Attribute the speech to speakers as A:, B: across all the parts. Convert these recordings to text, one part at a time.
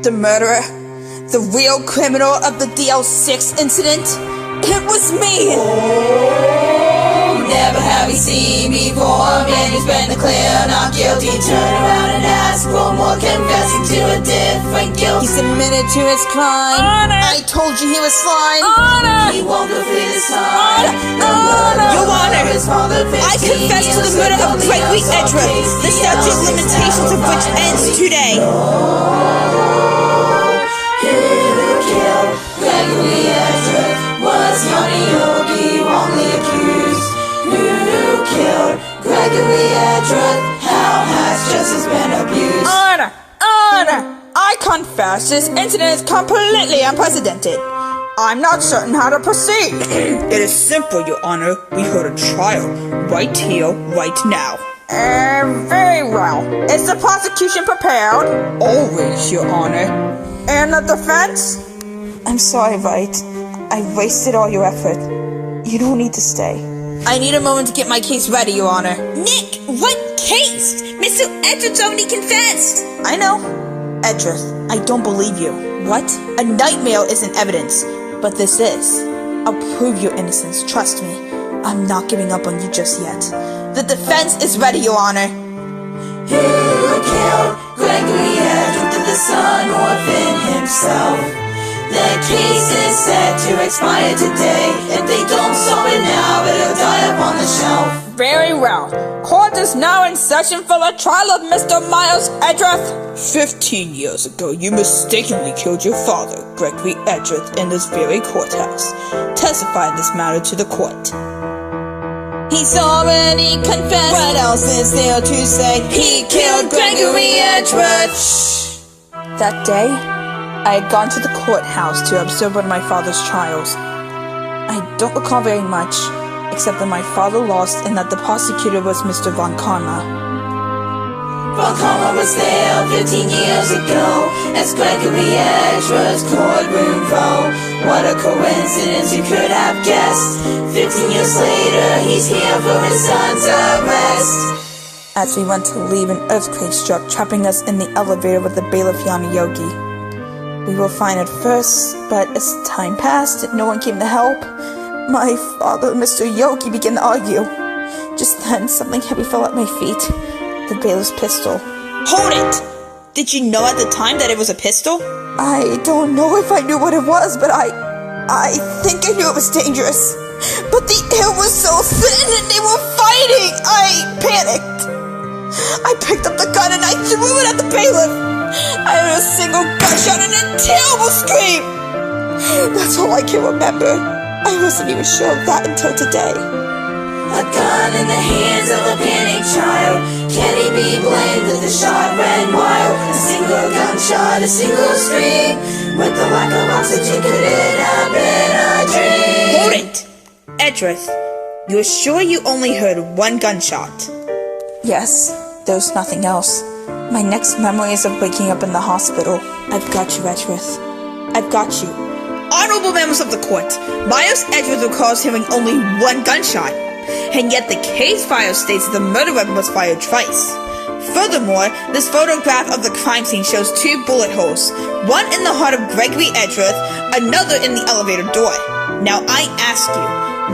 A: The murderer? The real criminal of the DL6 incident? It was me!
B: Never have you seen before. Man, he's been declared not guilty. Turn around and ask for more, confessing to a different guilt.
A: He submitted to his crime.
C: Honor.
A: I told you he was fine.
C: Honor!
B: He won't go free this time.
A: Your Honor, I confess to the murder of Gregory Edgeworth, the statute of limitations of which ends today.
B: Who killed Gregory Edgeworth? Was Yanni Yogi wrongly accused? Who killed Gregory Edgeworth? How has justice been abused?
A: Honor! Honor! I confess this incident is completely unprecedented. I'm not certain how to proceed.
D: It is simple, Your Honor. We hold a trial right here, right now.
A: Very well. Is the prosecution prepared?
D: Always, Your Honor.
A: And the defense?
E: I'm sorry, Vite. I wasted all your effort. You don't need to stay.
A: I need a moment to get my case ready, Your Honor.
C: Nick, what case? Mr. Edgeworth's already confessed.
A: I know. Edgeworth, I don't believe you. What? A nightmare isn't evidence, but this is. I'll prove your innocence, trust me. I'm not giving up on you just yet. The defense is ready, Your Honor.
B: Who killed Gregory Edgeworth? Did the son orphan himself? The case is set to expire today. If they don't solve it now, it'll die up on the shelf.
A: Very well. Court is now in session for the trial of Mr. Miles Edgeworth.
D: 15 years ago, you mistakenly killed your father, Gregory Edgeworth, in this very courthouse. Testify this matter to the court.
A: He's already confessed. What else is there to say?
B: He killed Gregory Edgeworth.
A: That day, I had gone to the courthouse to observe one of my father's trials. I don't recall very much, except that my father lost and that the prosecutor was Mr. Von Karma.
B: Von Karma was there 15 years ago as Gregory Edgeworth's courtroom row. What a coincidence, you could have guessed. 15 years later, he's here for his son's arrest.
A: As we went to leave, an earthquake struck, trapping us in the elevator with the bailiff Yanni Yogi. We were fine at first, but as time passed and no one came to help, my father and Mr. Yogi began to argue. Just then, something heavy fell at my feet. The bailiff's pistol.
D: Hold it! Did you know at the time that it was a pistol?
A: I don't know if I knew what it was, but I think I knew it was dangerous. But the air was so thin and they were fighting! I panicked. I picked up the gun and I threw it at the bailiff. I heard a single gunshot and a terrible scream. That's all I can remember. I wasn't even sure of that until today.
B: A gun in the hands of a panicked child. Can he be blamed that the shot ran wild? A single gunshot, a single scream. With the lack of oxygen, could it have been a dream?
D: Hold it! Edgeworth, you're sure you only heard one gunshot?
A: Yes, there's nothing else. My next memory is of waking up in the hospital. I've got you, Edgeworth. I've got you.
D: Honorable members of the court, Miles Edgeworth recalls hearing only one gunshot, and yet the case file states that the murder weapon was fired twice. Furthermore, this photograph of the crime scene shows 2 bullet holes, one in the heart of Gregory Edgeworth, another in the elevator door. Now I ask you,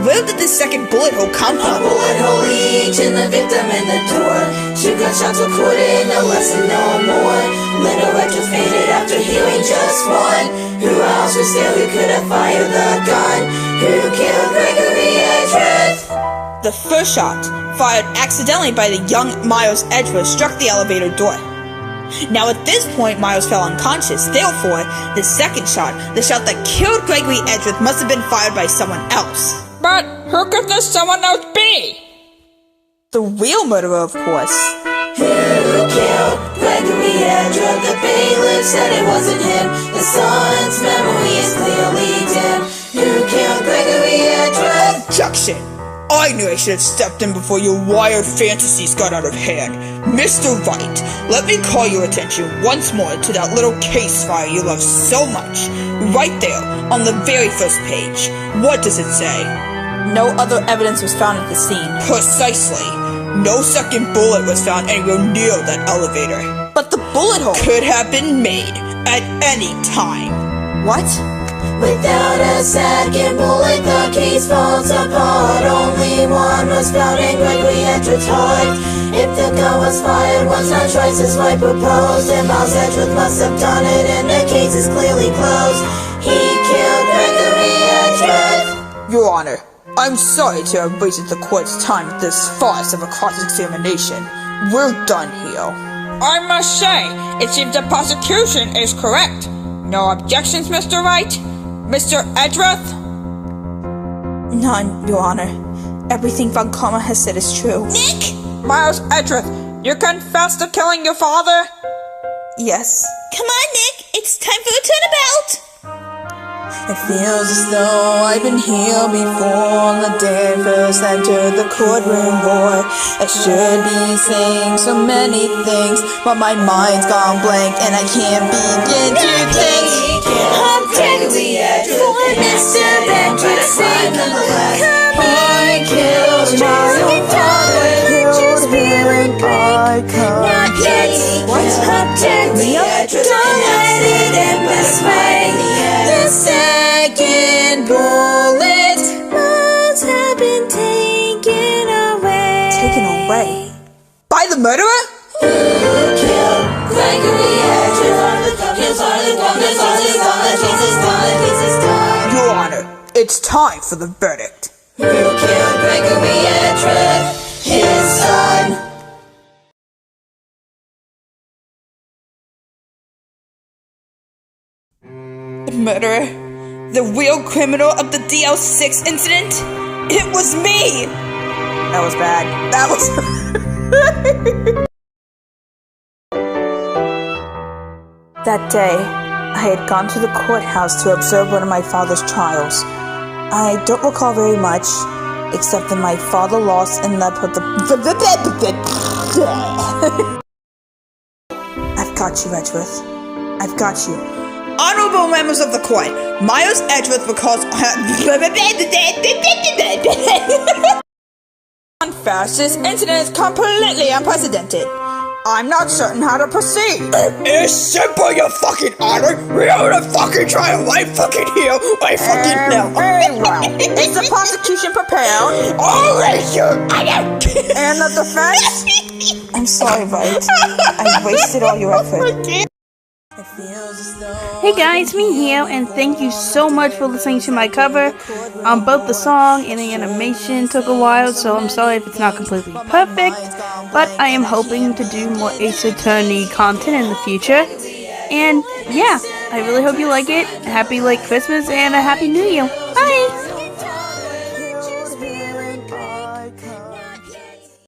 D: where did this second bullet hole come
B: A
D: from?
B: bullet hole each in the victim in the door. 2 gunshots recorded, no less and no more. Little Edgeworth fainted after hearing just one. Who else was there who could have fired the gun? Who killed Gregory Edgeworth?
D: The first shot, fired accidentally by the young Miles Edgeworth, struck the elevator door. Now at this point, Miles fell unconscious. Therefore, the second shot, the shot that killed Gregory Edgeworth, must have been fired by someone else.
A: But who could this someone else be?
D: The real murderer, of course.
B: Who killed Gregory Edgeworth? The bailiff said it wasn't him. The son's memory is clearly dim. Who killed Gregory Edgeworth?
D: Objection! I knew I should have stepped in before your wild fantasies got out of hand. Mr. Wright, let me call your attention once more to that little case file you love so much. Right there, on the very first page. What does it say?
A: No other evidence was found at the scene.
D: Precisely. No second bullet was found anywhere near that elevator.
A: But the bullet hole.
D: Could have been made at any time.
A: What?
B: Without a second bullet, the case falls apart. Only one was found in Gregory Edgeworth's heart. If the gun was fired once, not twice as I proposed, then Miles Edgeworth must have done it, and the case is clearly closed. He killed Gregory Edgeworth.
D: Your Honor, I'm sorry to have wasted the court's time with this farce of a cross-examination. We're done here. I must say, it seems the prosecution is correct. No objections, Mr. Wright? Mr. Edgeworth?
E: None, Your Honor. Everything Von Karma has said is true.
C: Nick?
D: Miles Edgeworth, you confess to killing your father?
E: Yes.
C: Come on, Nick. It's time for a turnabout.
A: It feels as though I've been here before on the day I first entered the courtroom, boy. I should be saying so many things, but my mind's gone blank and I can't begin to think.
B: Gregory Edgeworth, Mr. Edgeworth's sake. He killed my father.
A: Killed him and I come.
C: Not yet.
B: Gregory Edgeworth, don't let it end this way.
A: The second bullet must have been taken away.
E: Taken away?
D: By the murderer?
B: Who killed Gregory Edgeworth?
D: Your Honor, it's time for the verdict.
B: Who killed Gregory Edgeworth? His son.
D: The murderer? The real criminal of the DL6 incident? It was me! That was bad. That was...
E: That day, I had gone to the courthouse to observe one of my father's trials. I don't recall very much, except that my father lost and left with the... I've got you, Edgeworth. I've got you.
D: Honorable members of the court, Miles Edgeworth recalls... Confess, this incident is completely unprecedented. I'm not certain how to proceed. It's simple, your fucking honor. We are a fucking trial. I fucking heal. I fucking know. Very well. Is the prosecution prepared? Always, your honor. And the defense?
E: I'm sorry, Wright. I wasted all your effort.
F: Hey guys, me here, and thank you so much for listening to my cover. Both the song and the animation took a while, so I'm sorry if it's not completely perfect, but I am hoping to do more Ace Attorney content in the future. And yeah, I really hope you like it. Happy late Christmas and a Happy New Year. Bye!